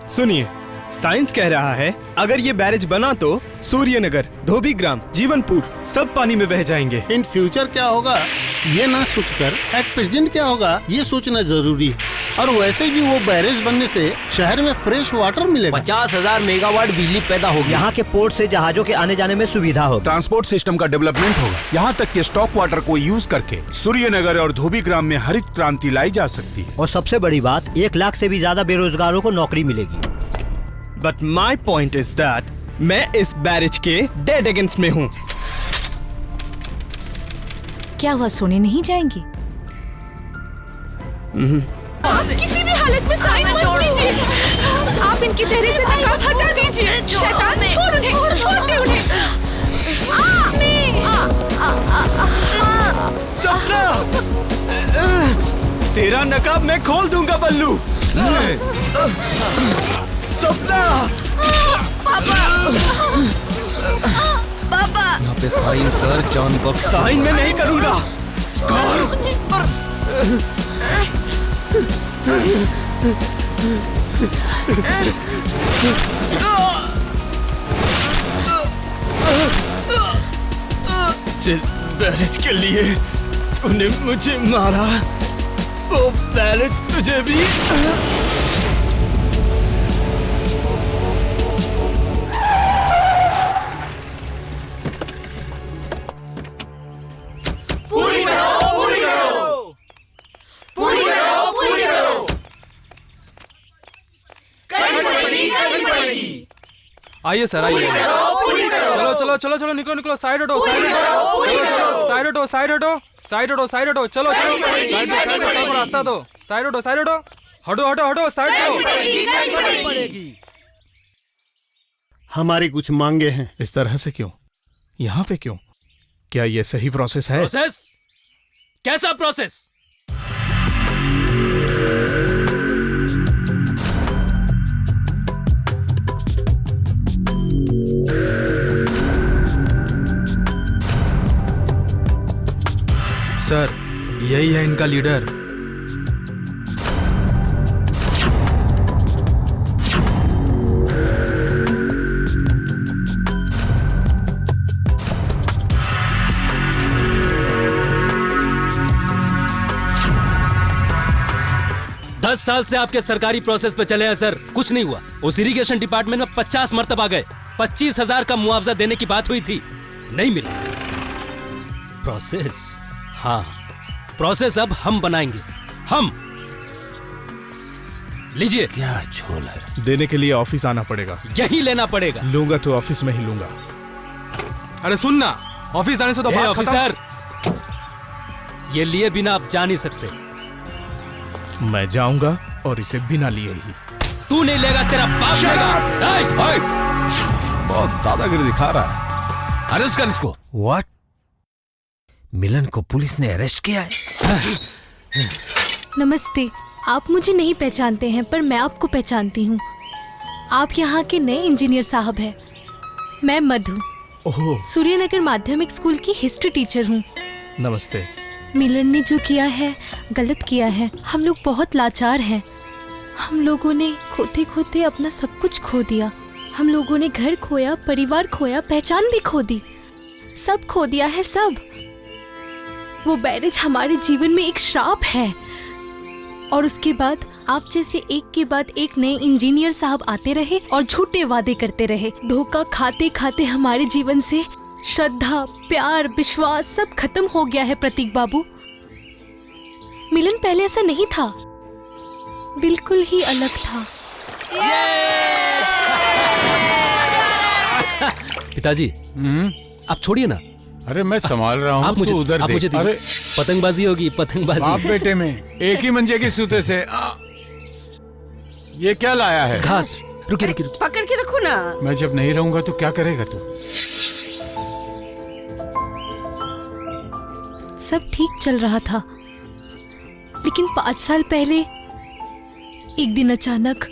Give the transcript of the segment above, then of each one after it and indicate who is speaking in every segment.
Speaker 1: सुनिए, साइंस कह रहा है अगर ये बैरेज बना तो सूर्यनगर, धोबीग्राम, जीवनपुर सब पानी में बह जाएंगे।
Speaker 2: इन फ्यूचर क्या होगा ये ना सोचकर एट प्रेजेंट क्या होगा ये सोचना जरूरी है। और वैसे भी वो बैरेज बनने से शहर में फ्रेश वाटर मिलेगा।
Speaker 3: 50,000 मेगावाट बिजली पैदा होगी।
Speaker 4: यहाँ के पोर्ट से जहाजों के आने जाने में सुविधा होगी।
Speaker 5: ट्रांसपोर्ट सिस्टम का डेवलपमेंट होगा। यहाँ तक कि स्टॉक वाटर को यूज करके सूर्यनगर और धोबीग्राम में हरित क्रांति लाई जा सकती है।
Speaker 4: और सबसे बड़ी बात, 1 लाख से भी ज्यादा बेरोजगारों को नौकरी मिलेगी।
Speaker 1: But my point is that मैं इस बैरेज के डेड अगेंस्ट में हूँ।
Speaker 6: क्या हुआ, सोने नहीं जाएंगी? आप किसी भी हालत में साइन मत कीजिए। आप इनके चेहरे से नकाब हटा दीजिए। शैतान, छोड़ उन्हें, छोड़ दे उन्हें।
Speaker 1: सपना, तेरा नकाब मैं खोल दूंगा बल्लू। सपना,
Speaker 6: पापा,
Speaker 3: यहाँ पे साइन कर, जॉन बक्स।
Speaker 1: साइन मैं नहीं करूंगा। जिस बैरेज के लिए तूने मुझे मारा, वो बैरेज तुझे भी।
Speaker 7: आइए सर, आइए। चलो चलो चलो चलो, निकलो निकलो, साइड हटो, साइड हटो, साइड हटो, साइड हटो, साइड हटो, साइड हटो, चलो चलो, रास्ता दो, साइड हटो, साइड हटो, हटो हटो हटो, साइड हटो।
Speaker 2: हमारी कुछ मांगे हैं।
Speaker 1: इस तरह से क्यों? यहाँ पे क्यों? क्या ये सही प्रोसेस है?
Speaker 3: प्रोसेस? कैसा प्रोसेस?
Speaker 7: सर, यही है इनका लीडर।
Speaker 3: दस साल से आपके सरकारी प्रोसेस पे चले हैं सर, कुछ नहीं हुआ। उस इरिगेशन डिपार्टमेंट में 50 मरतबा गए, 25,000 का मुआवजा देने की बात हुई थी, नहीं मिला। प्रोसेस? हाँ, प्रोसेस अब हम बनाएंगे, हम। लीजिए। क्या झोल है?
Speaker 1: देने के लिए ऑफिस आना पड़ेगा।
Speaker 3: यही लेना पड़ेगा।
Speaker 1: लूंगा तो ऑफिस में ही लूंगा।
Speaker 7: अरे सुनना, ऑफिस आने से तो बात
Speaker 3: ऑफिसर, ये लिए बिना आप जा नहीं सकते।
Speaker 1: मैं जाऊंगा और इसे बिना लिए ही।
Speaker 3: तू नहीं लेगा, तेरा बाप लेगा।
Speaker 8: बहुत दादागिरी दिखा रहा है। अरेस्ट कर इसको।
Speaker 4: व्हाट? मिलन को पुलिस ने अरेस्ट किया है?
Speaker 9: नमस्ते, आप मुझे नहीं पहचानते हैं पर मैं आपको पहचानती हूँ। आप यहाँ के नए इंजीनियर साहब हैं। मैं मधु, सूर्यनगर माध्यमिक स्कूल की हिस्ट्री टीचर हूँ।
Speaker 1: नमस्ते।
Speaker 9: मिलन ने जो किया है गलत किया है। हम लोग बहुत लाचार हैं। हम लोगों ने खोते खोते अपना सब कुछ खो दिया। हम लोगों ने घर खोया, परिवार खोया, पहचान भी खो दी, सब खो दिया है, सब। वो बैरेज हमारे जीवन में एक श्राप है। और उसके बाद आप जैसे एक के बाद एक नए इंजीनियर साहब आते रहे और झूठे वादे करते रहे। धोखा खाते खाते हमारे जीवन से श्रद्धा, प्यार, विश्वास सब खत्म हो गया है प्रतीक बाबू। मिलन पहले ऐसा नहीं था, बिल्कुल ही अलग था।
Speaker 3: पिताजी, आप छोड़िए ना।
Speaker 8: अरे मैं संभाल रहा हूँ,
Speaker 3: आप मुझे
Speaker 8: उधर
Speaker 3: आप मुझे
Speaker 8: देख। अरे
Speaker 3: पतंगबाजी होगी, पतंगबाजी।
Speaker 8: बाप बेटे में एक ही मंजे के सूते से ये क्या लाया है?
Speaker 3: घास। रुकिए रुकिए रुकिए।
Speaker 6: पकड़ के रखो ना।
Speaker 8: मैं जब नहीं रहूंगा तो क्या करेगा तू?
Speaker 9: सब ठीक चल रहा था, लेकिन 5 साल पहले एक दिन अचानक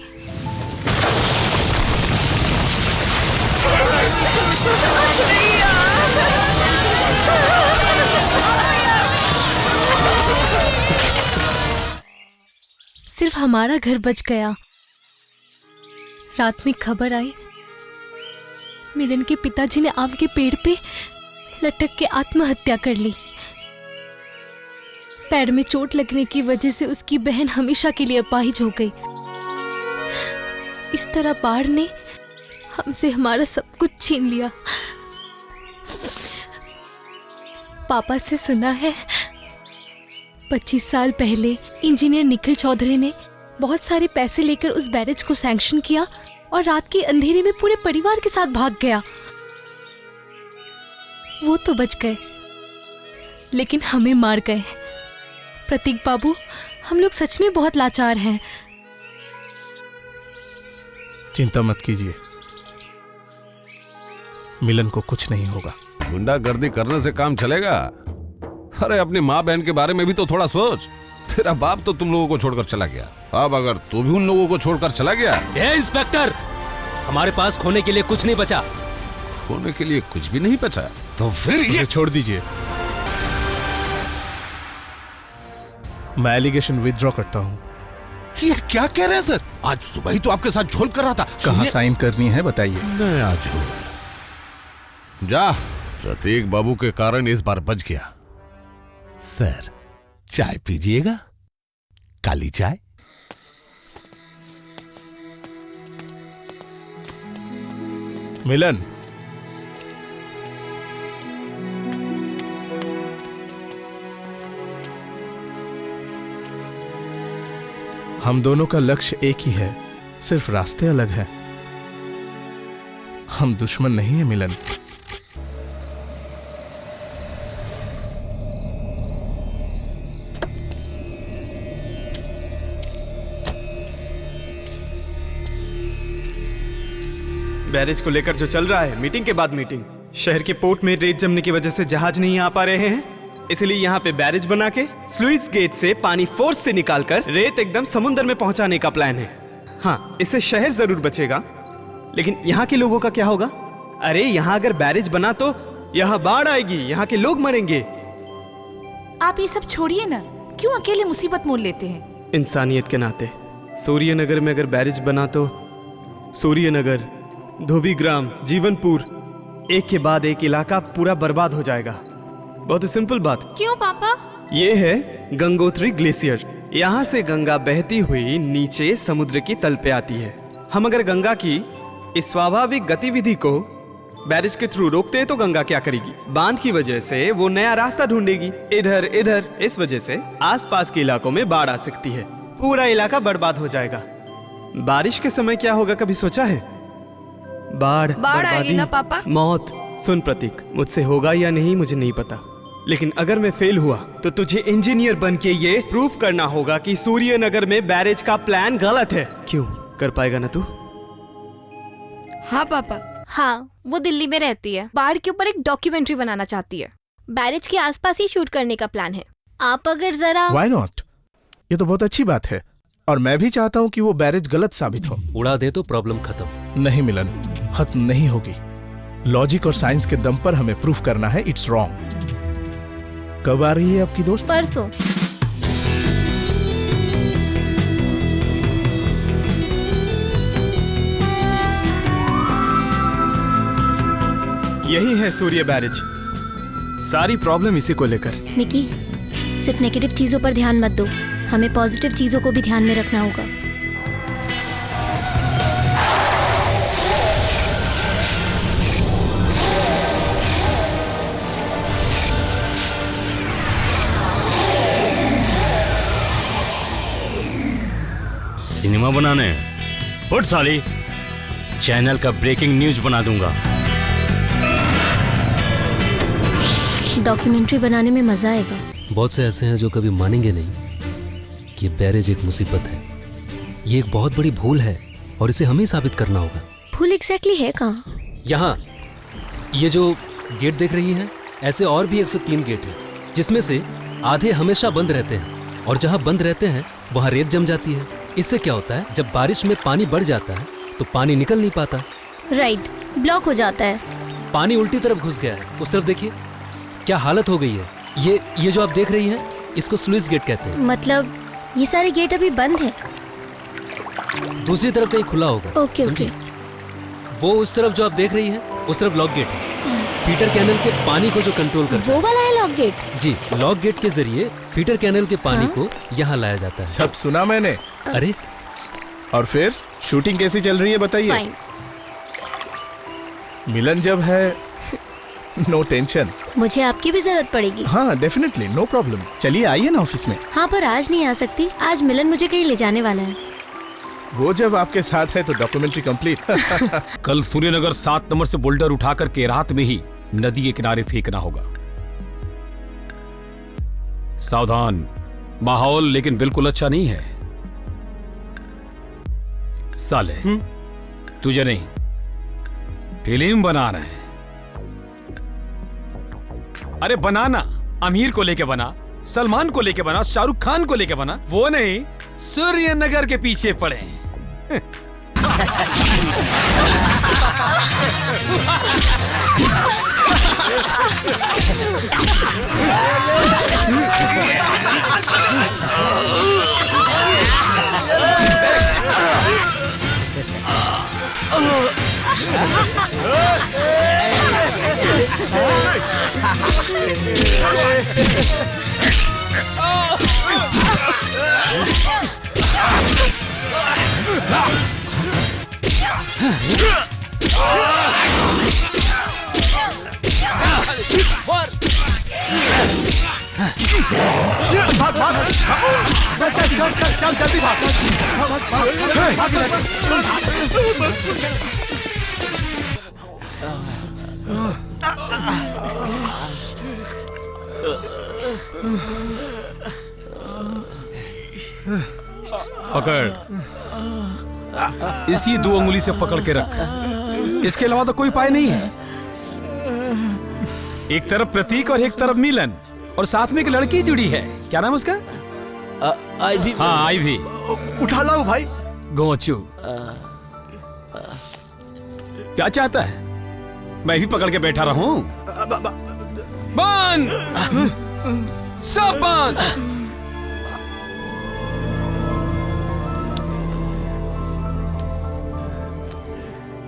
Speaker 9: सिर्फ हमारा घर बच गया। रात में खबर आई मिलन के पिताजी ने आम के पेड़ पे लटक के आत्महत्या कर ली। पैर में चोट लगने की वजह से उसकी बहन हमेशा के लिए अपाहिज हो गई। इस तरह बाढ़ ने हमसे हमारा सब कुछ छीन लिया। पापा से सुना है 25 साल पहले इंजीनियर निखिल चौधरी ने बहुत सारे पैसे लेकर उस बैरेज को सैंक्शन किया और रात के अंधेरे में पूरे परिवार के साथ भाग गया। वो तो बच गए, लेकिन हमें मार गए। प्रतीक बाबू, हम लोग सच में बहुत लाचार हैं।
Speaker 1: चिंता मत कीजिए, मिलन को कुछ नहीं होगा।
Speaker 8: गुंडागर्दी करने से काम चलेगा? अरे अपनी माँ बहन के बारे में भी तो थोड़ा सोच। तेरा बाप तो तुम लोगों को छोड़कर चला गया, अब अगर तू भी उन लोगों को छोड़कर चला गया।
Speaker 3: ए इंस्पेक्टर, हमारे पास खोने के लिए कुछ नहीं बचा।
Speaker 8: खोने के लिए कुछ भी नहीं बचा तो फिर ये
Speaker 1: छोड़ दीजिए, मैं एलिगेशन विथड्रॉ करता हूँ।
Speaker 8: ये क्या कह रहे हैं सर? आज सुबह ही तो आपके साथ झोल कर रहा था।
Speaker 1: कहाँ साइन करनी है बताइए।
Speaker 8: मैं आज जा, प्रतीक बाबू के कारण इस बार बच गया। सर चाय पीजिएगा? काली चाय?
Speaker 1: मिलन, हम दोनों का लक्ष्य एक ही है, सिर्फ रास्ते अलग हैं। हम दुश्मन नहीं हैं मिलन। बैरेज को लेकर जो चल रहा है, मीटिंग के बाद मीटिंग। शहर के पोर्ट में रेत जमने की वजह से जहाज नहीं आ पा रहे हैं, इसलिए यहाँ पे बैरेज बना के स्लुइस गेट से पानी फोर्स से निकालकर रेत एकदम समुद्र में पहुंचाने का प्लान है। हाँ, इससे शहर जरूर बचेगा, लेकिन यहाँ के लोगों का क्या होगा? अरे यहाँ अगर बैरेज बना तो यहाँ बाढ़ आएगी, यहाँ के लोग मरेंगे।
Speaker 6: आप ये सब छोड़िए ना, क्यों अकेले मुसीबत मोल लेते हैं?
Speaker 1: इंसानियत के नाते सूर्यनगर में अगर बैरेज बना तो सूर्यनगर, धोबीग्राम, जीवनपुर, एक के बाद एक इलाका पूरा बर्बाद हो जाएगा। बहुत ही सिंपल बात।
Speaker 9: क्यों पापा?
Speaker 1: ये है गंगोत्री ग्लेशियर। यहाँ से गंगा बहती हुई नीचे समुद्र की तल पे आती है। हम अगर गंगा की इस स्वाभाविक गतिविधि को बैरेज के थ्रू रोकते हैं तो गंगा क्या करेगी? बांध की वजह से वो नया रास्ता ढूंढेगी, इधर इधर। इस वजह से आसपास के इलाकों में बाढ़ आ सकती है, पूरा इलाका बर्बाद हो जाएगा। बारिश के समय क्या होगा कभी सोचा है? बाढ़,
Speaker 6: आएगी ना पापा?
Speaker 1: मौत। सुन प्रतीक, मुझसे होगा या नहीं मुझे नहीं पता, लेकिन अगर मैं फेल हुआ तो तुझे इंजीनियर बन के ये प्रूफ करना होगा कि सूर्यनगर में बैरेज का प्लान गलत है। क्यों कर पाएगा ना तू?
Speaker 6: हाँ पापा।
Speaker 9: हाँ, वो दिल्ली में रहती है। बाढ़ के ऊपर एक डॉक्यूमेंट्री बनाना चाहती है। बैरेज के आसपास ही शूट करने का प्लान है। आप अगर जरा।
Speaker 1: Why not? ये तो बहुत अच्छी बात है, और मैं भी चाहता हूँ कि वो बैरेज गलत साबित हो।
Speaker 3: उड़ा दे तो प्रॉब्लम खत्म।
Speaker 1: नहीं मिलन, खत्म नहीं होगी। लॉजिक और साइंस के दम पर हमें प्रूफ करना है इट्स रॉन्ग। कब आ रही है आपकी दोस्त?
Speaker 9: परसों।
Speaker 1: यही है सूर्य बैरेज। सारी प्रॉब्लम इसी को लेकर।
Speaker 9: मिकी, सिर्फ नेगेटिव चीजों पर ध्यान मत दो, हमें पॉजिटिव चीजों को भी ध्यान में रखना होगा।
Speaker 10: सिनेमा बनाने उठ साली, चैनल का ब्रेकिंग न्यूज बना दूंगा।
Speaker 9: डॉक्यूमेंट्री बनाने में मजा आएगा।
Speaker 3: बहुत से ऐसे हैं जो कभी मानेंगे नहीं कि बैरेज एक मुसीबत है। ये एक बहुत बड़ी भूल है और इसे हमें साबित करना होगा।
Speaker 9: भूल एग्जैक्टली है कहाँ?
Speaker 3: यहाँ ये जो गेट देख रही हैं, ऐसे और भी 103 गेट हैं, जिसमें से आधे हमेशा बंद रहते हैं, और जहाँ बंद रहते हैं वहाँ रेत जम जाती है। इससे क्या होता है, जब बारिश में पानी बढ़ जाता है तो पानी निकल नहीं पाता।
Speaker 9: राइट, ब्लॉक हो जाता है।
Speaker 3: पानी उल्टी तरफ घुस गया है। उस तरफ देखिए क्या हालत हो गई है। ये जो आप देख रही हैं, इसको स्लुइस गेट कहते हैं।
Speaker 9: मतलब ये सारे गेट अभी बंद हैं?
Speaker 3: दूसरी तरफ कहीं खुला होगा।
Speaker 9: ओके,
Speaker 3: समझी? वो उस तरफ जो आप देख रही हैं, उस तरफ लॉक गेट है। फीडर कैनल के पानी को जो कंट्रोल करता
Speaker 9: वो वाला है लॉक गेट?
Speaker 3: जी, लॉक गेट के जरिए फीडर कैनल के पानी को यहाँ लाया जाता है।
Speaker 5: सब सुना मैंने।
Speaker 3: अरे
Speaker 5: और फिर शूटिंग कैसी चल रही है बताइए।
Speaker 9: फाइन।
Speaker 5: मिलन जब है नो टेंशन।
Speaker 9: मुझे आपकी भी जरूरत पड़ेगी।
Speaker 5: हाँ डेफिनेटली, नो प्रॉब्लम। चलिए आइए ना ऑफिस में।
Speaker 9: हाँ, पर आज नहीं आ सकती। आज मिलन मुझे कहीं ले जाने वाला है।
Speaker 5: वो जब आपके साथ है तो डॉक्यूमेंट्री कंप्लीट।
Speaker 11: कल सूर्यनगर 7 नंबर से बोल्डर उठाकर के रात में ही नदी के किनारे फेंकना होगा। सावधान, माहौल लेकिन बिल्कुल अच्छा नहीं है। साले तुझे नहीं, फिल्म बना रहे हैं। अरे बनाना, अमीर को लेके बना, सलमान को लेके बना, शाहरुख खान को लेके बना, वो नहीं सूर्यनगर के पीछे पड़े।
Speaker 5: चल जल्दी भाग।
Speaker 11: पकड़, इसी 2 उंगली से पकड़ के रख। इसके अलावा तो कोई उपाय नहीं है। एक तरफ प्रतीक और एक तरफ मिलन, और साथ में एक लड़की जुड़ी है। क्या नाम है उसका?
Speaker 4: आईवी।
Speaker 11: हाँ आईवी।
Speaker 5: उठा लाओ भाई।
Speaker 11: गोचू क्या चाहता है? मैं भी पकड़ के बैठा रहूं? बंद, सब बंद।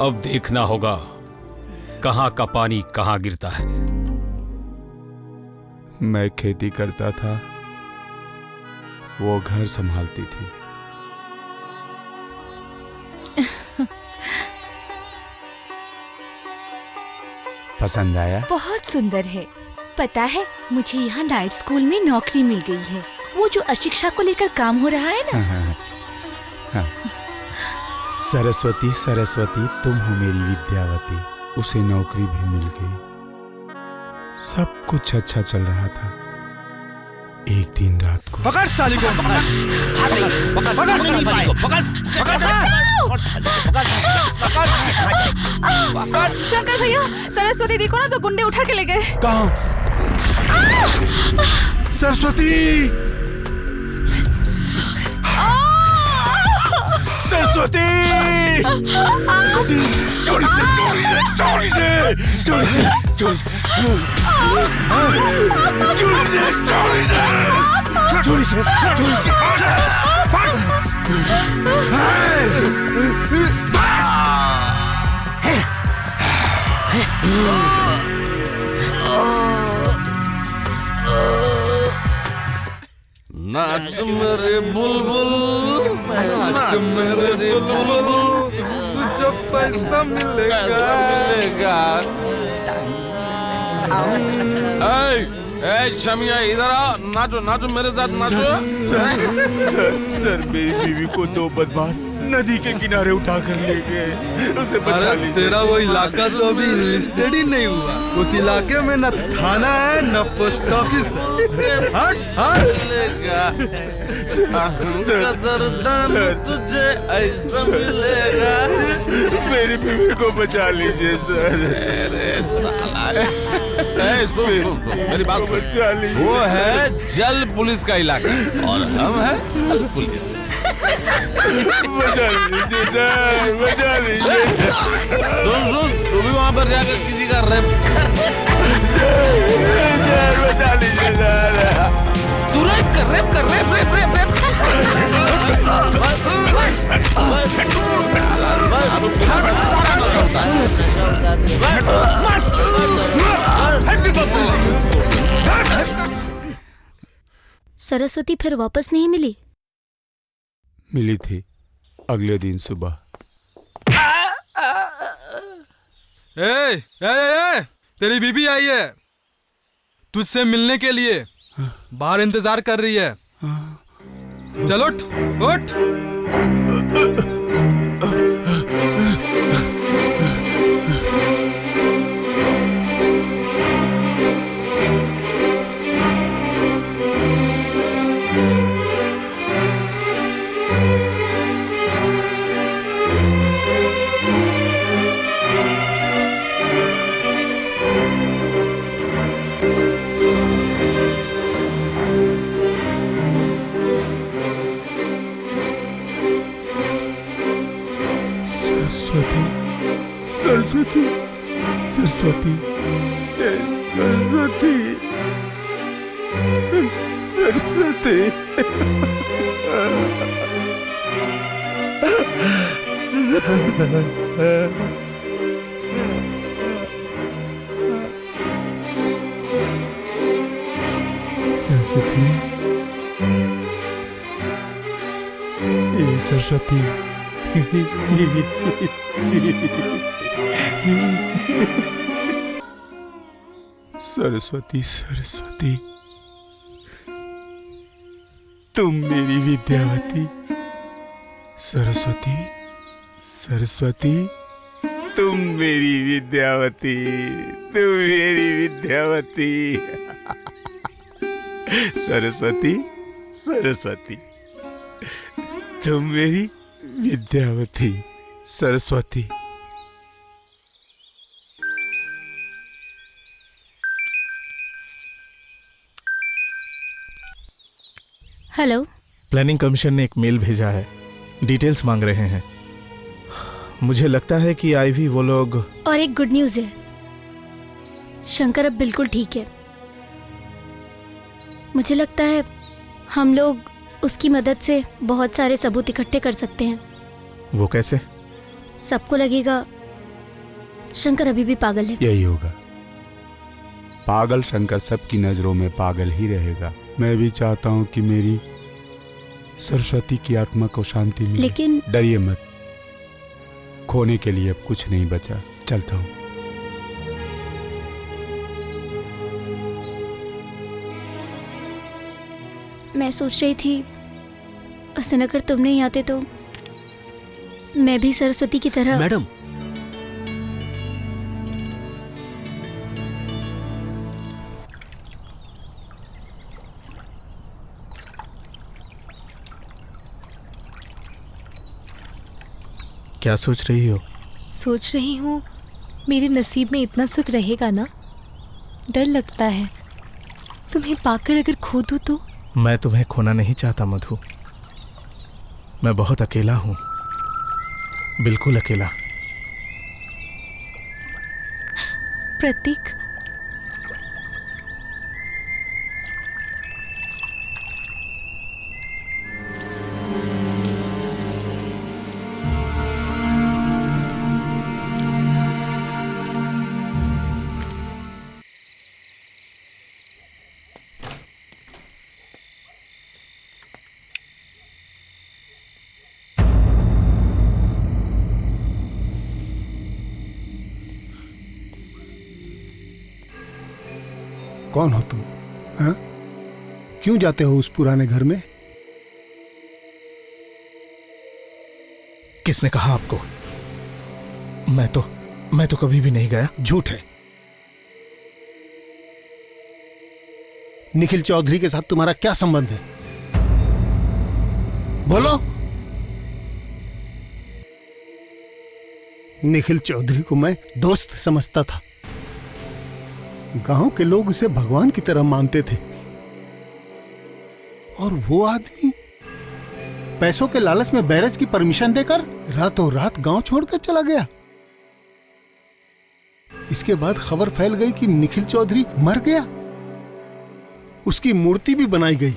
Speaker 11: अब देखना होगा कहां का पानी कहां गिरता है।
Speaker 5: मैं खेती करता था, वो घर संभालती थी। पसंद आया?
Speaker 6: बहुत सुंदर है। पता है, मुझे यहाँ नाइट स्कूल में नौकरी मिल गई है। वो जो अशिक्षा को लेकर काम हो रहा है ना।
Speaker 5: हाँ। सरस्वती सरस्वती तुम हो मेरी विद्यावती। उसे नौकरी भी मिल गई, सब कुछ अच्छा चल रहा था। एक दिन रात को
Speaker 7: पकड़ साली को, पकड़
Speaker 6: शंकर भैया, सरस्वती दी को ना तो गुंडे उठा के ले गए।
Speaker 5: कहाँ? सरस्वती, सरस्वती, चोरी से, चोरी से, चोरी से, चोरी से, चोरी से, चोरी से, चोरी से, चोरी से, चोरी से,
Speaker 8: नाच मेरे बुलबुल, नाच मेरे बुलबुल,
Speaker 7: जब पैसा मिलेगा।
Speaker 8: शमिया इधर आ, नाचो नाचो मेरे साथ नाचो।
Speaker 5: सर मेरी बीवी को 2 बदमाश नदी के किनारे उठा कर ले गए, उसे बचा लीजिए।
Speaker 7: तेरा वो इलाका तो अभी रजिस्टर्ड ही नहीं हुआ। उस इलाके में न थाना है न पोस्ट ऑफिस है। हट
Speaker 8: दर्द तुझे ऐसा मिलेगा।
Speaker 5: मेरी बीवी को बचा लीजिए सर।
Speaker 8: अरे साला, सुन सुन सुन मेरी बात
Speaker 5: बचा लीजिए।
Speaker 8: वो है जल पुलिस का इलाका और हम है थल पुलिस।
Speaker 5: बचा लीजिए सर, बचा लीजिए।
Speaker 8: सुन सुन, तू भी वहाँ पर जाकर किसी का रेप
Speaker 5: सर, बचा लीजिए सर।
Speaker 8: तू तू रेप कर रेप कर रेप रेप रेप
Speaker 9: सरस्वती फिर वापस नहीं मिली?
Speaker 5: मिली थी अगले दिन सुबह।
Speaker 7: ए, तेरी बीबी आई है तुझसे मिलने के लिए, बाहर इंतजार कर रही है। चल उठ उठ।
Speaker 5: सरस्वती सरस्वती सरस्वती सरस्वती सरस्वती सरस्वती सरस्वती सरस्वती तुम मेरी विद्यावती। सरस्वती सरस्वती तुम मेरी विद्यावती, तुम मेरी विद्यावती। सरस्वती सरस्वती तुम मेरी विद्यावती। सरस्वती
Speaker 9: हेलो।
Speaker 12: प्लानिंग कमीशन ने एक मेल भेजा है, डिटेल्स मांग रहे हैं। मुझे लगता है कि आईवी वो लोग।
Speaker 9: और एक गुड न्यूज़ है, शंकर अब बिल्कुल ठीक है। मुझे लगता है हम लोग उसकी मदद से बहुत सारे सबूत इकट्ठे कर सकते हैं।
Speaker 12: वो कैसे?
Speaker 9: सबको लगेगा शंकर अभी भी पागल है।
Speaker 5: यही होगा, पागल शंकर सबकी नजरों में पागल ही रहेगा। मैं भी चाहता हूँ कि मेरी सरस्वती की आत्मा को शांति मिले।
Speaker 9: लेकिन
Speaker 5: डरिए मत, खोने के लिए अब कुछ नहीं बचा। चलता हूँ।
Speaker 9: मैं सोच रही थी उस दिन अगर तुम नहीं आते तो मैं भी सरस्वती की तरह।
Speaker 3: मैडम,
Speaker 12: क्या सोच रही हो?
Speaker 9: सोच रही हूँ मेरे नसीब में इतना सुख रहेगा ना। डर लगता है तुम्हें पाकर अगर खो दूँ तो।
Speaker 12: मैं तुम्हें खोना नहीं चाहता मधु, मैं बहुत अकेला हूँ, बिल्कुल अकेला।
Speaker 9: प्रतीक,
Speaker 2: कौन हो तुम? हाँ? क्यों जाते हो उस पुराने घर में?
Speaker 12: किसने कहा आपको? मैं तो कभी भी नहीं गया।
Speaker 2: झूठ है। निखिल चौधरी के साथ तुम्हारा क्या संबंध है? बोलो। निखिल चौधरी को मैं दोस्त समझता था, गांव के लोग उसे भगवान की तरह मानते थे, और वो आदमी पैसों के लालच में बैरज की परमिशन देकर रातों रात गांव छोड़कर चला गया। इसके बाद खबर फैल गई कि निखिल चौधरी मर गया। उसकी मूर्ति भी बनाई गई।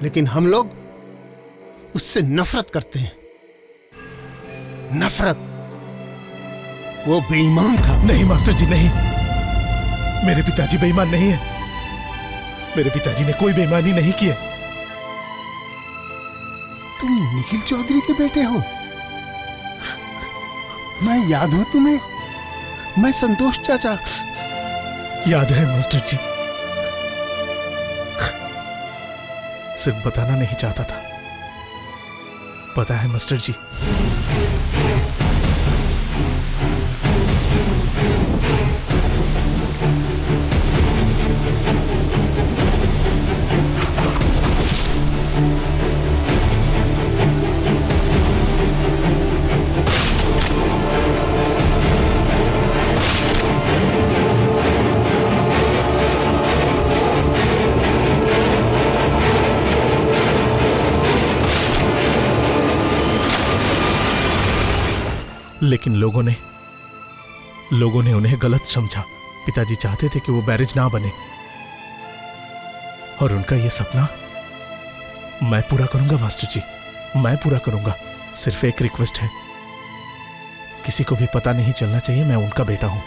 Speaker 2: लेकिन हम लोग उससे नफरत करते हैं। नफरत। वो बेईमान था।
Speaker 12: नहीं मास्टर जी, नहीं, मेरे पिताजी बेईमान नहीं है। मेरे पिताजी ने कोई बेईमानी नहीं की है।
Speaker 2: तुम निखिल चौधरी के बेटे हो? मैं याद हूं तुम्हें? मैं संतोष चाचा।
Speaker 12: याद है मास्टर जी, सिर्फ बताना नहीं चाहता था। पता है मास्टर जी, लेकिन लोगों ने उन्हें गलत समझा। पिताजी चाहते थे कि वो बैरेज ना बने, और उनका ये सपना मैं पूरा करूंगा मास्टर जी, मैं पूरा करूंगा। सिर्फ एक रिक्वेस्ट है, किसी को भी पता नहीं चलना चाहिए मैं उनका बेटा हूं।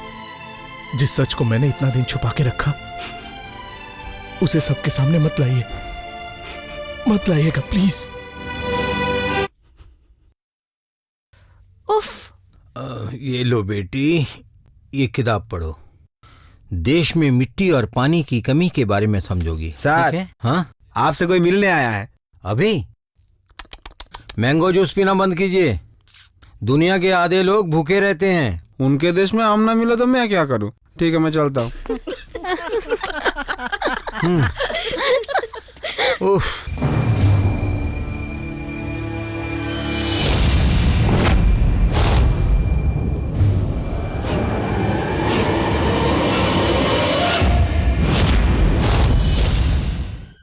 Speaker 12: जिस सच को मैंने इतना दिन छुपा के रखा, उसे सबके सामने मत लाइए, मत लाइएगा प्लीज।
Speaker 9: उफ।
Speaker 4: ये लो बेटी, ये किताब पढ़ो। देश में मिट्टी और पानी की कमी के बारे में समझोगी।
Speaker 13: सर,
Speaker 4: हाँ,
Speaker 13: आपसे कोई मिलने आया है।
Speaker 4: अभी मैंगो जूस पीना बंद कीजिए। दुनिया के आधे लोग भूखे रहते हैं।
Speaker 13: उनके देश में आम ना मिला तो मैं क्या करूं? ठीक है, मैं चलता हूं।
Speaker 4: उफ।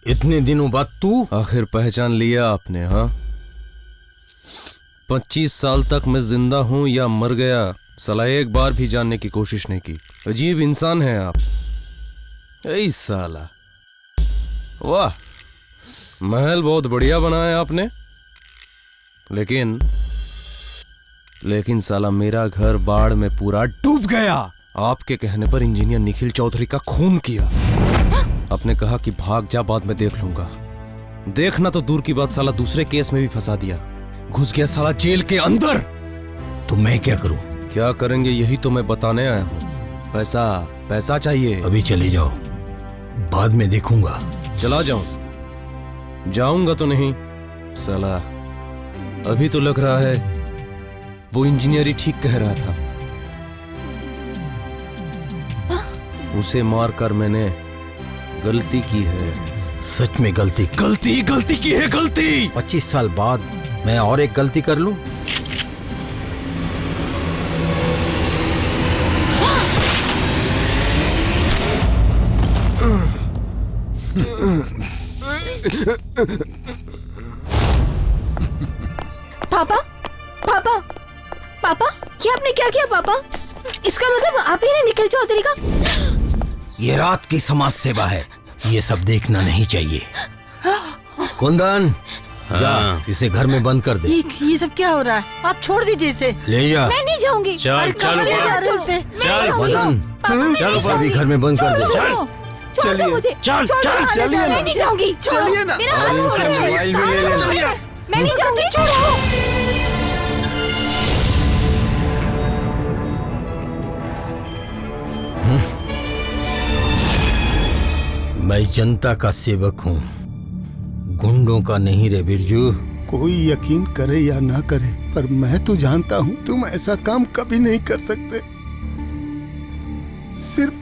Speaker 4: इतने दिनों बाद तू
Speaker 14: आखिर पहचान लिया आपने? हाँ, 25 साल तक मैं जिंदा हूं या मर गया, साला एक बार भी जानने की कोशिश नहीं की। अजीब इंसान हैं आप। ऐ साला, वाह, महल बहुत बढ़िया बनाया आपने, लेकिन साला मेरा घर बाढ़ में पूरा डूब गया। आपके कहने पर इंजीनियर निखिल चौधरी का खून किया। आपने कहा कि भाग जा, बाद में देख लूंगा। देखना तो दूर की बात, साला दूसरे केस में भी फंसा दिया। घुस गया साला जेल के अंदर।
Speaker 4: तो मैं क्या करूं?
Speaker 14: क्या करेंगे यही तो मैं बताने आया हूं। पैसा चाहिए।
Speaker 4: अभी चले जाओ, बाद में देखूंगा।
Speaker 14: चला जाऊं? जाऊंगा तो नहीं साला। अभी तो लग रहा है वो इंजीनियर ही ठीक कह रहा था। उसे मारकर मैंने गलती की है।
Speaker 4: सच में गलती की है। 25 साल बाद मैं और एक गलती कर लूं?
Speaker 9: पापा, ये आपने क्या किया पापा? इसका मतलब आप ही ने निखिल चौधरी का?
Speaker 4: ये रात की समाज सेवा है, ये सब देखना नहीं चाहिए। कुंदन, जा इसे घर में बंद कर दे।
Speaker 6: ये सब क्या हो रहा है? आप छोड़ दीजिए इसे।
Speaker 4: ले जा।
Speaker 9: मैं नहीं जाऊंगी।
Speaker 10: चल
Speaker 4: चलो भी घर में बंद कर दे।
Speaker 9: चलिए मुझे, चलिए, मैं नहीं जाऊंगी।
Speaker 13: चलिए ना।
Speaker 4: और इनसे मोबाइल भी ले लेना।
Speaker 9: मैं नहीं जाऊंगी, छोड़ो।
Speaker 4: मैं जनता का सेवक हूँ, गुंडों का नहीं रे बिरजू।
Speaker 2: कोई यकीन करे या ना करे, पर मैं तो जानता हूँ तुम ऐसा काम कभी नहीं कर सकते। सिर्फ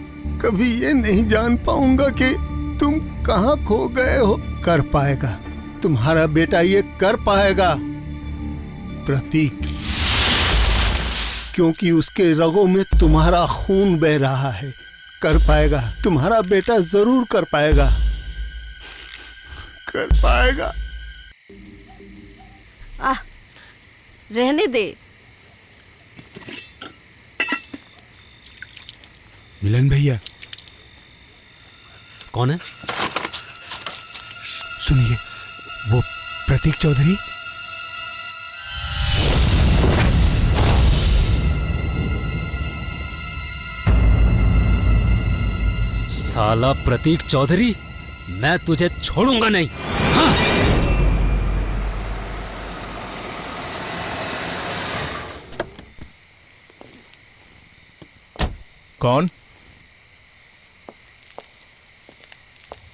Speaker 2: कभी ये नहीं जान पाऊंगा कि तुम कहाँ खो गए हो। कर पाएगा, तुम्हारा बेटा ये कर पाएगा प्रतीक, क्योंकि उसके रगों में तुम्हारा खून बह रहा है। कर पाएगा, तुम्हारा बेटा जरूर कर पाएगा, कर पाएगा।
Speaker 6: रहने दे।
Speaker 5: मिलन भैया।
Speaker 3: कौन है?
Speaker 5: सुनिए, वो प्रतीक चौधरी?
Speaker 3: साला प्रतीक चौधरी, मैं तुझे छोड़ूंगा नहीं। हाँ?
Speaker 12: कौन?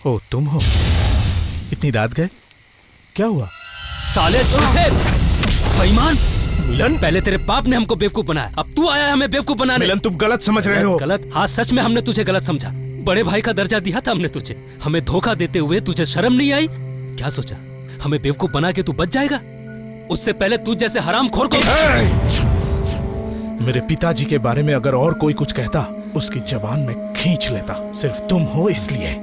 Speaker 12: ओ, तुम हो? इतनी रात गए? क्या हुआ?
Speaker 3: साले झूठे बेईमान! मिलन, पहले तेरे बाप ने हमको बेवकूफ बनाया, अब तू आया हमें बेवकूफ बनाने।
Speaker 12: मिलन, तुम गलत समझ रहे हो।
Speaker 3: गलत? हाँ, सच में हमने तुझे गलत समझा। बड़े भाई का दर्जा दिया था हमने तुझे, हमें धोखा देते हुए तुझे शर्म नहीं आई? क्या सोचा हमें बेवकूफ बना के तू बच जाएगा? उससे पहले तू जैसे हरामखोर को।
Speaker 12: मेरे पिताजी के बारे में अगर और कोई कुछ कहता, उसकी जबान में खींच लेता। सिर्फ तुम हो इसलिए।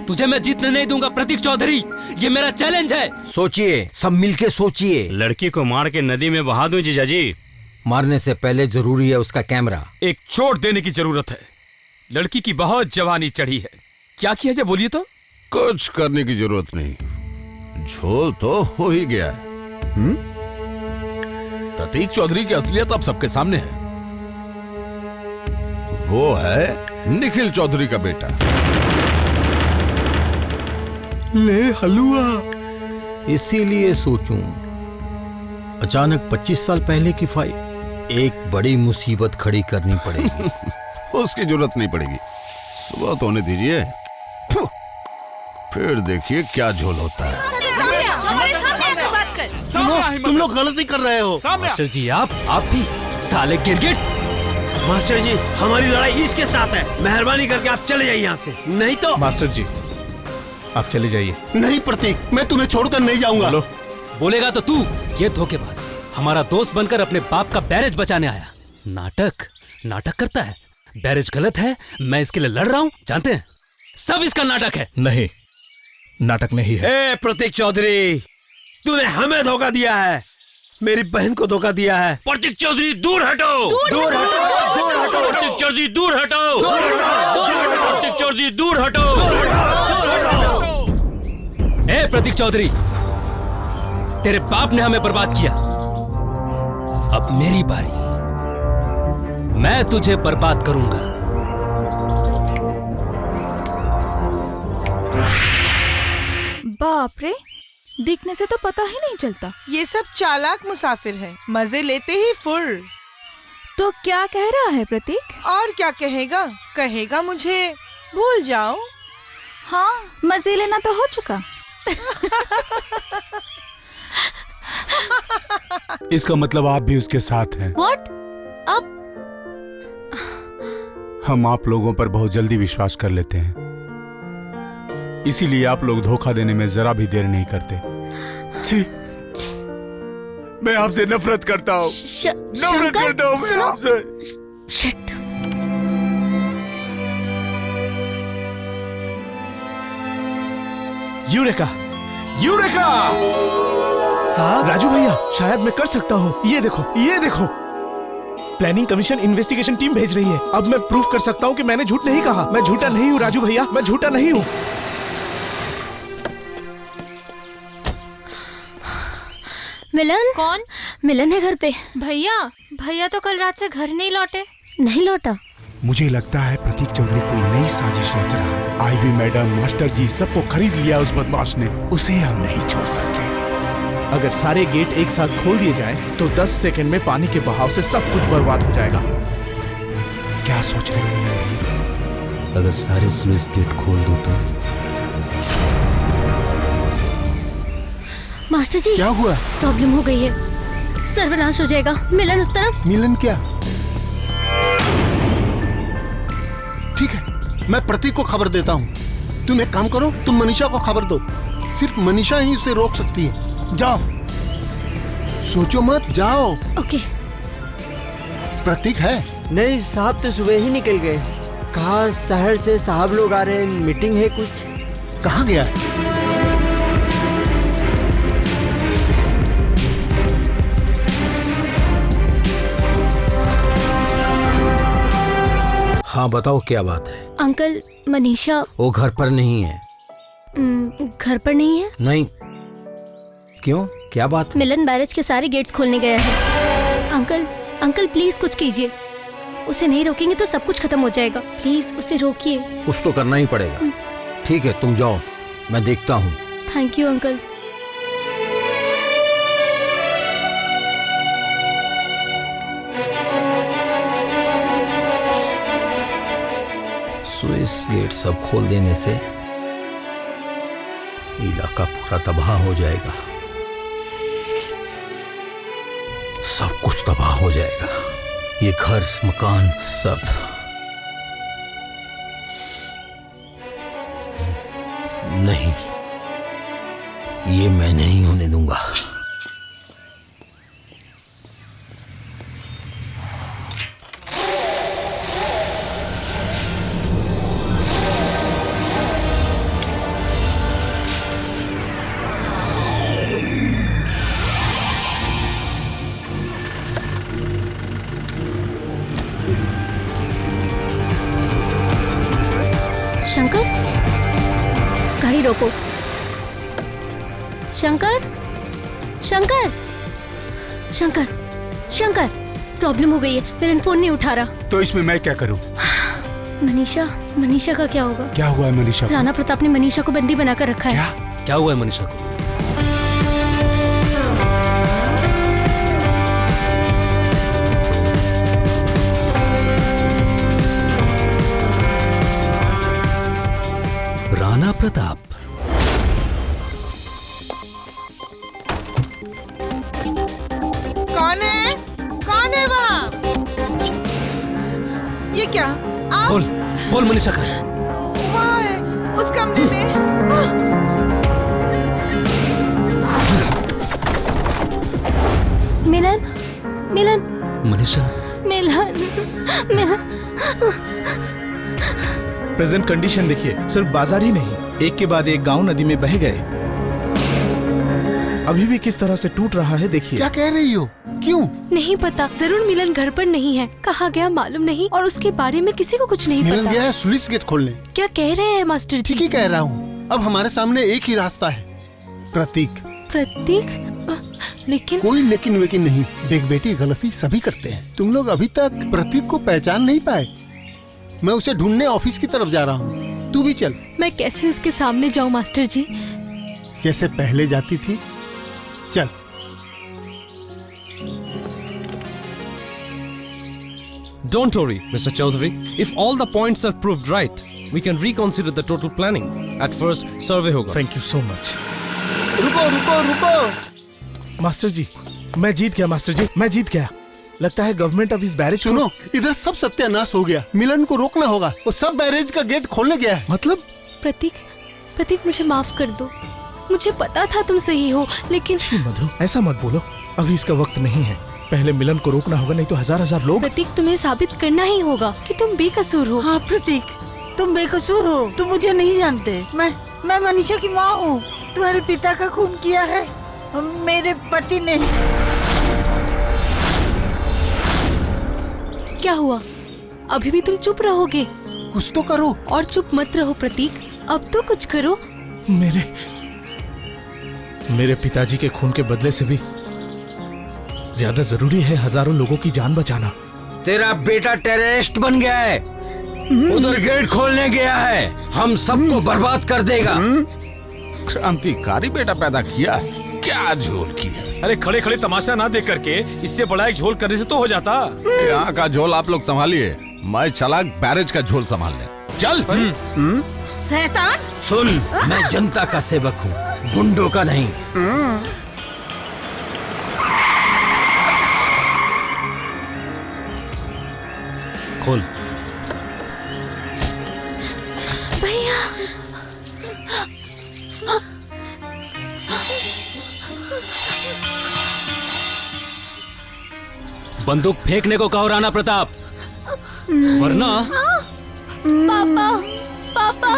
Speaker 3: तुझे मैं जीतने नहीं दूंगा प्रतीक चौधरी, ये मेरा चैलेंज है।
Speaker 4: सोचिए, सब मिलके सोचिए।
Speaker 10: लड़की को मार के नदी में बहा दूं जीजाजी?
Speaker 4: मारने से पहले जरूरी है उसका कैमरा।
Speaker 11: एक चोट देने की जरूरत है। लड़की की बहुत जवानी चढ़ी है। क्या किया जाए बोलिए तो?
Speaker 8: कुछ करने की जरूरत नहीं, झोल तो हो ही गया है।
Speaker 11: प्रतीक चौधरी की असलियत अब सबके सामने है।
Speaker 8: वो है निखिल चौधरी का बेटा।
Speaker 4: ले हलवा। इसीलिए सोचूं, अचानक 25 साल पहले की फाइल, एक बड़ी मुसीबत खड़ी करनी पड़ेगी।
Speaker 8: उसकी जरूरत नहीं पड़ेगी, सुबह तो होने दीजिए, फिर देखिए क्या झोल होता है।
Speaker 2: सुनो, तुम लोग गलती कर रहे हो।
Speaker 3: मास्टर जी, आप भी साले गिरगिट।
Speaker 15: मास्टर जी, हमारी लड़ाई इसके साथ है, मेहरबानी करके आप चले जाइए यहाँ से, नहीं तो।
Speaker 12: मास्टर जी, आप चले जाइए।
Speaker 2: नहीं प्रतीक, मैं तुम्हें छोड़कर नहीं जाऊंगा।
Speaker 3: बोलेगा तो तू, ये धोखेबाज हमारा दोस्त बनकर अपने बाप का बैरेज बचाने आया। नाटक करता है। बैरेज गलत है, मैं इसके लिए लड़ रहा हूँ, जानते हैं? सब इसका नाटक है।
Speaker 12: नहीं, नाटक नहीं है।
Speaker 15: ए प्रतीक चौधरी, तूने हमें धोखा दिया है, मेरी बहन को धोखा दिया है।
Speaker 10: प्रतीक चौधरी दूर हटो,
Speaker 15: दूर हटो, दूर हटो,
Speaker 10: प्रतीक चौधरी दूर हटो, प्रतीक चौधरी दूर हटो।
Speaker 3: ए प्रतीक चौधरी, तेरे बाप ने हमें बर्बाद किया, अब मेरी बारी, मैं तुझे बर्बाद करूंगा।
Speaker 6: बाप रे, दिखने से तो पता ही नहीं चलता।
Speaker 16: ये सब चालाक मुसाफिर है, मजे लेते ही फुर।
Speaker 6: तो क्या कह रहा है प्रतीक?
Speaker 16: और क्या कहेगा, कहेगा मुझे भूल जाओ।
Speaker 6: हाँ, मजे लेना तो हो चुका।
Speaker 5: इसका मतलब आप भी उसके साथ हैं।
Speaker 9: What? अब
Speaker 5: हम आप लोगों पर बहुत जल्दी विश्वास कर लेते हैं, इसीलिए आप लोग धोखा देने में जरा भी देर नहीं करते। मैं आपसे नफरत करता हूँ, नफरत करता हूँ मैं आपसे।
Speaker 9: शिट।
Speaker 12: Eureka, eureka! साहब, राजू भैया, शायद मैं कर सकता हूँ। ये देखो, प्लानिंग कमीशन इन्वेस्टिगेशन टीम भेज रही है। अब मैं प्रूफ कर सकता हूँ कि मैंने झूठ नहीं कहा। मैं झूठा नहीं हूँ राजू भैया, मैं झूठा नहीं हूँ।
Speaker 9: मिलन?
Speaker 17: कौन?
Speaker 9: मिलन है घर पे।
Speaker 17: भैया तो कल रात से घर नहीं लौटे।
Speaker 9: नहीं लौटा?
Speaker 5: मुझे लगता है प्रतीक चौधरी कोई नई साजिश रच रहा है। आईवी मैडम, मास्टर जी, सबको खरीद लिया उस बदमाश ने। उसे हम नहीं छोड़ सकते।
Speaker 12: अगर सारे गेट एक साथ खोल दिए जाएं, तो 10 सेकंड में पानी के बहाव से सब कुछ बर्बाद हो जाएगा।
Speaker 5: क्या सोच रहे हो?
Speaker 3: अगर सारे स्लुइस गेट खोल दूं तो?
Speaker 9: मास्टर जी,
Speaker 2: क्या हुआ?
Speaker 9: प्रॉब्लम हो गई है, सर्वनाश हो जाएगा। मिलन उस तरफ।
Speaker 2: मिलन क्या? ठीक है, मैं प्रतीक को खबर देता हूँ। तुम एक काम करो, तुम मनीषा को खबर दो। सिर्फ मनीषा ही उसे रोक सकती है। जाओ, सोचो मत, जाओ।
Speaker 9: ओके।
Speaker 2: प्रतीक है?
Speaker 15: नहीं साहब, तो सुबह ही निकल गए। कहा शहर से साहब लोग आ रहे हैं, मीटिंग है कुछ।
Speaker 2: कहाँ गया?
Speaker 4: हाँ बताओ, क्या बात है?
Speaker 9: अंकल, मनीषा।
Speaker 4: वो घर पर नहीं है,
Speaker 17: घर पर नहीं है।
Speaker 4: नहीं। क्यों, क्या बात?
Speaker 17: मिलन बैरेज के सारे गेट्स खोलने गया है। अंकल अंकल प्लीज कुछ कीजिए। उसे नहीं रोकेंगे तो सब कुछ खत्म हो जाएगा। प्लीज उसे रोकिए।
Speaker 4: कुछ तो करना ही पड़ेगा। ठीक है, तुम जाओ, मैं देखता हूँ।
Speaker 17: Thank you uncle.
Speaker 4: Swiss gate सब खोल देने से इलाका पूरा तबाह हो जाएगा। सब कुछ तबाह हो जाएगा, ये घर, मकान, सब। नहीं, ये मैं नहीं होने दूंगा।
Speaker 17: शंकर, गाड़ी रोको। शंकर, शंकर, शंकर, शंकर, प्रॉब्लम हो गई है। मिलन फोन नहीं उठा रहा।
Speaker 5: तो इसमें मैं क्या करूं?
Speaker 17: मनीषा, मनीषा का क्या होगा?
Speaker 5: क्या हुआ है मनीषा को?
Speaker 17: राणा प्रताप ने मनीषा को बंदी बनाकर रखा है।
Speaker 3: क्या हुआ है मनीषा को? राणा प्रताप।
Speaker 16: कौन है? कौन है वहाँ? ये क्या? आप?
Speaker 3: बोल, बोल मनीषा का।
Speaker 16: वहाँ है, उस कमरे में।
Speaker 17: मिलन, मिलन,
Speaker 3: मनीषा,
Speaker 17: मिलन, मिलन।
Speaker 12: प्रेजेंट कंडीशन देखिए, सिर्फ बाजार ही नहीं, एक के बाद एक गांव नदी में बह गए। अभी भी किस तरह से टूट रहा है देखिए।
Speaker 2: क्या कह रही हो? क्यों?
Speaker 9: नहीं पता, जरूर मिलन घर पर नहीं है। कहाँ गया मालूम नहीं, और उसके बारे में किसी को कुछ नहीं
Speaker 2: मिलन
Speaker 9: पता।
Speaker 2: गया है स्लुइस गेट खोलने।
Speaker 9: क्या कह रहे हैं मास्टर जी?
Speaker 2: ठीक ही कह रहा हूँ। अब हमारे सामने एक ही रास्ता है, प्रतीक।
Speaker 9: प्रतीक? लेकिन
Speaker 2: कोई लेकिन वेकिन नहीं। देख बेटी, गलती सभी करते हैं। तुम लोग अभी तक प्रतीक को पहचान नहीं पाए। मैं उसे ढूंढने ऑफिस की तरफ जा रहा हूँ, तू भी चल।
Speaker 9: मैं कैसे उसके सामने जाऊँ मास्टर जी?
Speaker 2: जैसे पहले जाती थी, चल।
Speaker 14: Don't worry, Mr. Chaudhary. If all the points are proved right, we can reconsider the total planning. At first, survey होगा.
Speaker 12: Thank you so much.
Speaker 2: रुको रुको रुको।
Speaker 12: मास्टर जी, मैं जीत गया। मास्टर जी, मैं जीत गया। लगता है गवर्नमेंट अब इस बैरेज
Speaker 2: सुनो, इधर सब सत्यानाश हो गया। मिलन को रोकना होगा। वो सब बैरेज का गेट खोलने गया है।
Speaker 12: मतलब?
Speaker 9: प्रतीक, प्रतीक मुझे माफ कर दो। मुझे पता था तुम सही हो, लेकिन
Speaker 12: मधु, ऐसा मत बोलो। अभी इसका वक्त नहीं है। पहले मिलन को रोकना होगा, नहीं तो हजार हजार लोग।
Speaker 9: प्रतीक, तुम्हें साबित करना ही होगा कि तुम बेकसूर हो।
Speaker 16: हाँ प्रतीक, तुम बेकसूर हो। तुम मुझे नहीं जानते। मैं मनीषा की माँ हूँ। तुम्हारे पिता का खून किया है मेरे पति ने।
Speaker 9: क्या हुआ? अभी भी तुम चुप रहोगे?
Speaker 2: कुछ तो करो।
Speaker 9: और चुप मत रहो प्रतीक, अब तो कुछ करो।
Speaker 12: मेरे पिताजी के खून के बदले से भी ज्यादा जरूरी है हजारों लोगों की जान बचाना।
Speaker 4: तेरा बेटा टेररिस्ट बन गया है, उधर गेट खोलने गया है, हम सबको बर्बाद कर देगा।
Speaker 8: क्रांतिकारी बेटा पैदा किया है, क्या झोल किया।
Speaker 11: अरे खड़े खड़े तमाशा ना देख करके इससे बड़ा एक झोल करने से तो हो जाता।
Speaker 8: यहाँ का झोल आप लोग संभालिए, मैं चला बैरेज का झोल संभालने। चल।
Speaker 16: शैतान!
Speaker 4: सुन, मैं जनता का सेवक हूँ, गुंडों का नहीं।
Speaker 3: खोल।
Speaker 9: भैया,
Speaker 3: बंदूक फेंकने को कहो राणा प्रताप, वरना।
Speaker 17: पापा, पापा।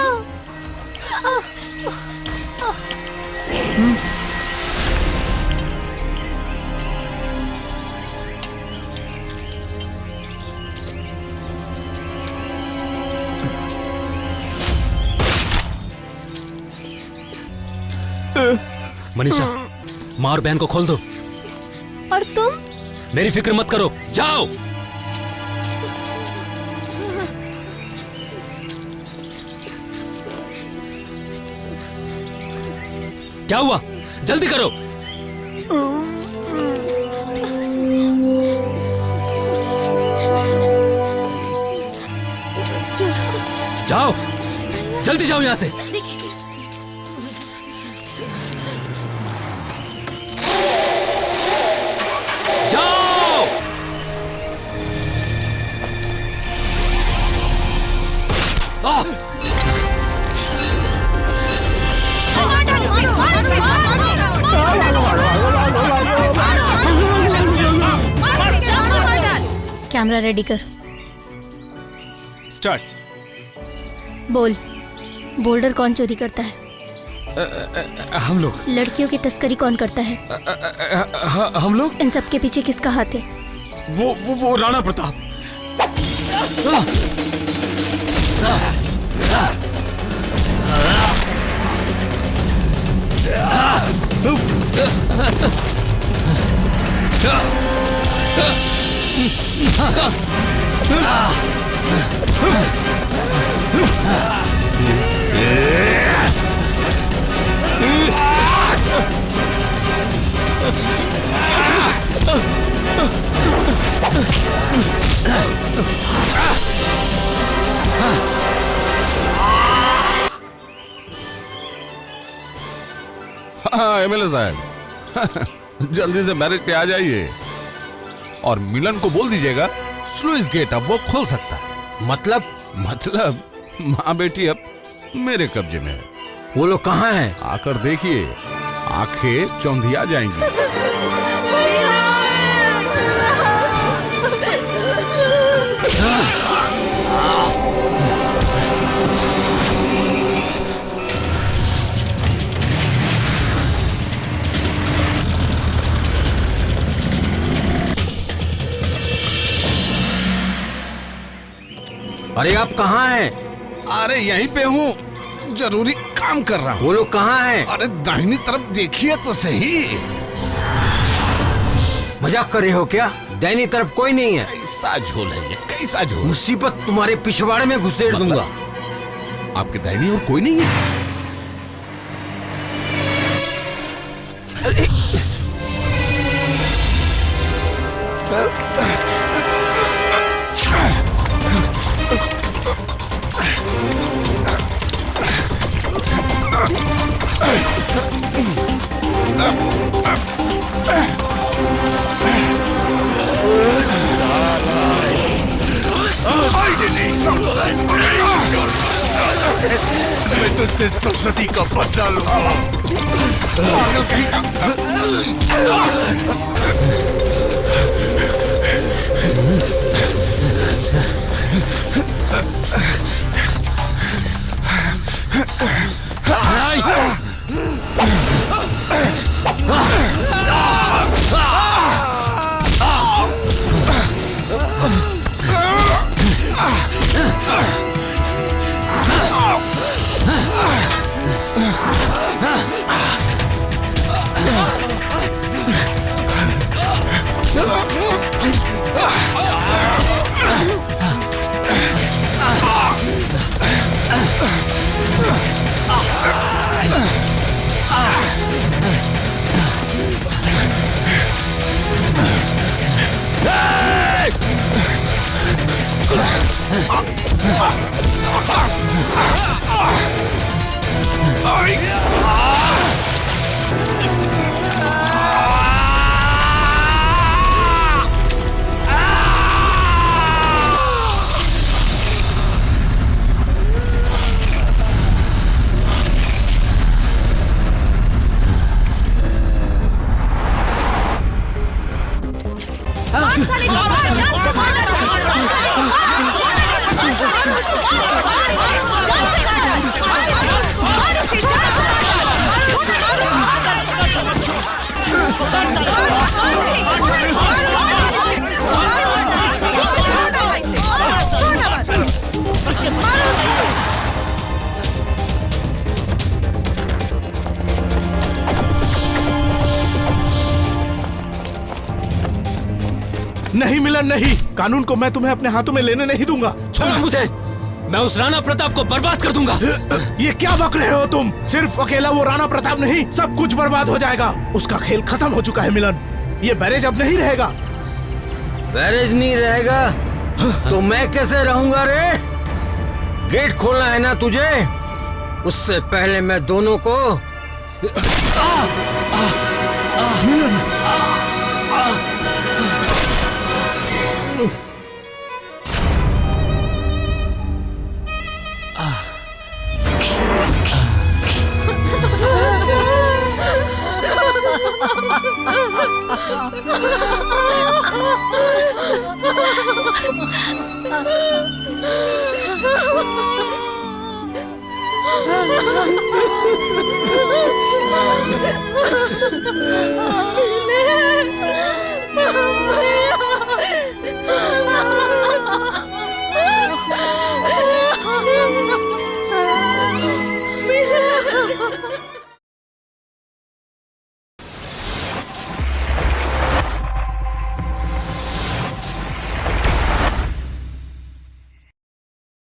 Speaker 3: मनीषा, माँ और बहन को खोल दो।
Speaker 17: और तुम?
Speaker 3: मेरी फिक्र मत करो, जाओ। क्या हुआ? जल्दी करो। जाओ, जल्दी जाओ यहां से। जाओ।
Speaker 17: कैमरा रेडी कर।
Speaker 11: स्टार्ट।
Speaker 17: बोल, बोल्डर कौन चोरी करता है?
Speaker 11: हम लोग।
Speaker 17: लड़कियों की तस्करी कौन करता है?
Speaker 11: हम लोग।
Speaker 17: इन सब के पीछे किसका हाथ है?
Speaker 11: वो राणा प्रताप।
Speaker 8: हाँ एमएलए साहब, जल्दी से मैरिज पे आ जाइए और मिलन को बोल दीजिएगा स्लुइस गेट अब वो खोल सकता है। मतलब माँ बेटी अब मेरे कब्जे में है।
Speaker 4: वो लोग कहाँ हैं?
Speaker 8: आकर देखिए, आंखें चौंधिया जाएंगी।
Speaker 4: अरे आप कहाँ हैं?
Speaker 8: अरे यहीं पे हूँ, जरूरी काम कर रहा हूँ।
Speaker 4: वो लोग कहाँ हैं?
Speaker 8: अरे दाहिनी तरफ देखिए तो सही।
Speaker 4: मजाक कर रहे हो क्या? दाहिनी तरफ कोई नहीं है।
Speaker 8: कैसा झोल है ये, कैसा झोल?
Speaker 4: मुसीबत तुम्हारे पिछवाड़े में घुसेड़ दूंगा।
Speaker 8: आपके दाहिनी और कोई नहीं है?
Speaker 18: मैं तुझसे सरस्वती का बदला लूंगा। पागल कहीं का।
Speaker 12: नहीं मिलन नहीं, कानून को मैं तुम्हें अपने हाथों में लेने नहीं दूंगा।
Speaker 3: छोड़ो मुझे, मैं उस राणा प्रताप को बर्बाद कर दूंगा।
Speaker 12: ये क्या बक रहे हो तुम? सिर्फ अकेला वो राणा प्रताप नहीं, सब कुछ बर्बाद हो जाएगा। उसका खेल खत्म हो चुका है मिलन, ये बैरेज अब नहीं रहेगा।
Speaker 4: बैरेज नहीं रहेगा तो मैं कैसे रहूंगा रे? गेट खोलना है ना तुझे? उससे पहले मैं दोनों को
Speaker 12: मिलन